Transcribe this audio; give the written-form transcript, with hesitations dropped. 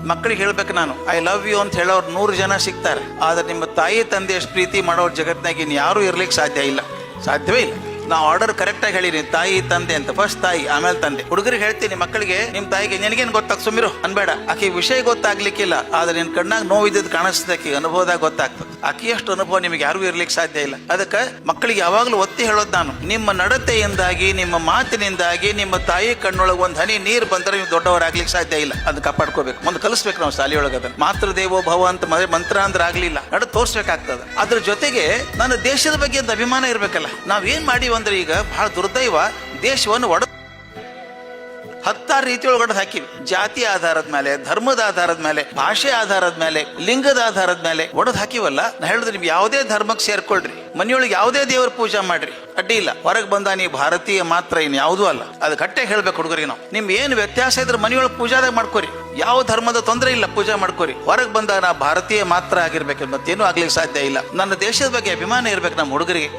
ಮಕ್ಕಳಿಗೆ ಹೇಳ್ಬೇಕು, ನಾನು ಐ ಲವ್ ಯು ಅಂತ ಹೇಳೋರು 100 ಜನ ಸಿಗ್ತಾರೆ, ಆದ್ರೆ ನಿಮ್ಮ ತಾಯಿ ತಂದೆ ಎಷ್ಟು ಪ್ರೀತಿ ಮಾಡೋರ್ ಜಗತ್ನಾಗ ಇನ್ ಯಾರು ಇರ್ಲಿಕ್ಕೆ ಸಾಧ್ಯ ಇಲ್ಲ, ಸಾಧ್ಯವೇ ಇಲ್ಲ. ನಾ ಆರ್ಡರ್ ಕರೆಕ್ಟ್ ಆಗಿ ಹೇಳಿನಿ, ತಾಯಿ ತಂದೆ ಅಂತ. ಫಸ್ಟ್ ತಾಯಿ, ಆಮೇಲೆ ತಂದೆ. ಹುಡುಗರಿಗೆ ಹೇಳ್ತೀನಿ ಮಕ್ಕಳಿಗೆ, ನಿಮ್ ತಾಯಿಗೆ ನಿನಗೇನ್ ಗೊತ್ತಾಗ ಸುಮ್ಮಿರು ಅನ್ಬೇಡ. ಆಕೆ ವಿಷಯ ಗೊತ್ತಾಗ್ಲಿಕ್ಕಿಲ್ಲ, ಆದ್ರೆ ನಿನ್ ಕಣ್ಣಾಗ ನೋವಿದ್ದದ್ ಕಾಣಿಸ್ತಕ್ಕೆ ಅನುಭವದಾಗ ಗೊತ್ತಾಗ್ತದೆ. ಆಕೆ ಎಷ್ಟು ಅನುಭವ ನಿಮ್ಗೆ ಯಾರಿಗೂ ಇರ್ಲಿಕ್ಕೆ ಸಾಧ್ಯ ಇಲ್ಲ. ಅದಕ್ಕೆ ಮಕ್ಕಳಿಗೆ ಯಾವಾಗ್ಲೂ ಒತ್ತಿ ಹೇಳೋದು ನಾನು, ನಿಮ್ಮ ನಡತೆಯಿಂದಾಗಿ, ನಿಮ್ಮ ಮಾತಿನಿಂದಾಗಿ ನಿಮ್ಮ ತಾಯಿ ಕಣ್ಣೊಳಗೆ ಒಂದ್ ಹನಿ ನೀರು ಬಂದ್ರೆ ನೀವು ದೊಡ್ಡವರಾಗ್ಲಿಕ್ಕೆ ಸಾಧ್ಯ ಇಲ್ಲ. ಅದನ್ನ ಕಾಪಾಡ್ಕೋಬೇಕು, ಮುಂದೆ ಕಲಿಸ್ಬೇಕು ನಾವು ಶಾಲೆಯೊಳಗೆ. ಅದನ್ನ ಮಾತೃ ದೇವೋ ಭವ ಅಂತ ಮಂತ್ರ ಅಂದ್ರೆ ಆಗ್ಲಿಲ್ಲ, ನಡೆ ತೋರ್ಸ್ಬೇಕಾಗ್ತದೆ. ಅದ್ರ ಜೊತೆಗೆ ನನ್ನ ದೇಶದ ಬಗ್ಗೆ ಒಂದು ಅಭಿಮಾನ ಇರ್ಬೇಕಲ್ಲ. ನಾವ್ ಏನ್ ಮಾಡಿ ಅಂದ್ರೆ ಈಗ ಬಹಳ ದುರ್ದೈವ, ದೇಶವನ್ನು 10 ರೀತಿಯೊಳಗಡೆ ಹಾಕಿವಿ. ಜಾತಿ ಆಧಾರದ ಮೇಲೆ, ಧರ್ಮದ ಆಧಾರದ ಮೇಲೆ, ಭಾಷೆ ಆಧಾರದ ಮೇಲೆ, ಲಿಂಗದ ಆಧಾರದ ಮೇಲೆ ಒಡೆದು ಹಾಕಿವಲ್ಲ. ನಾ ಹೇಳಿದ್ರೆ ನೀವು ಯಾವುದೇ ಧರ್ಮಕ್ಕೆ ಸೇರ್ಕೊಳ್ರಿ, ಮನೆಯೊಳಗೆ ಯಾವುದೇ ದೇವರ ಪೂಜಾ ಮಾಡ್ರಿ, ಅಡ್ಡಿ ಇಲ್ಲ. ಹೊರಗೆ ಬಂದ ನೀವು ಭಾರತೀಯ ಮಾತ್ರ, ಇನ್ ಯಾವುದೂ ಅಲ್ಲ. ಅದು ಕಟ್ಟೆ ಹೇಳ್ಬೇಕು ಹುಡುಗರಿಗೆ ನಾವು. ನಿಮ್ ಏನ್ ವ್ಯತ್ಯಾಸ ಇದ್ರೆ ಮನೆಯೊಳಗೆ ಪೂಜಾದಾಗ ಮಾಡ್ಕೋರಿ, ಯಾವ ಧರ್ಮದ ತೊಂದರೆ ಇಲ್ಲ, ಪೂಜಾ ಮಾಡ್ಕೋರಿ. ಹೊರಗೆ ಬಂದ ನಾ ಭಾರತೀಯ ಮಾತ್ರ ಆಗಿರ್ಬೇಕು, ಮತ್ತೇನು ಆಗ್ಲಿಕ್ಕೆ ಸಾಧ್ಯ ಇಲ್ಲ. ನನ್ನ ದೇಶದ ಬಗ್ಗೆ ಅಭಿಮಾನ ಇರ್ಬೇಕು ನಮ್ಮ ಹುಡುಗರಿಗೆ.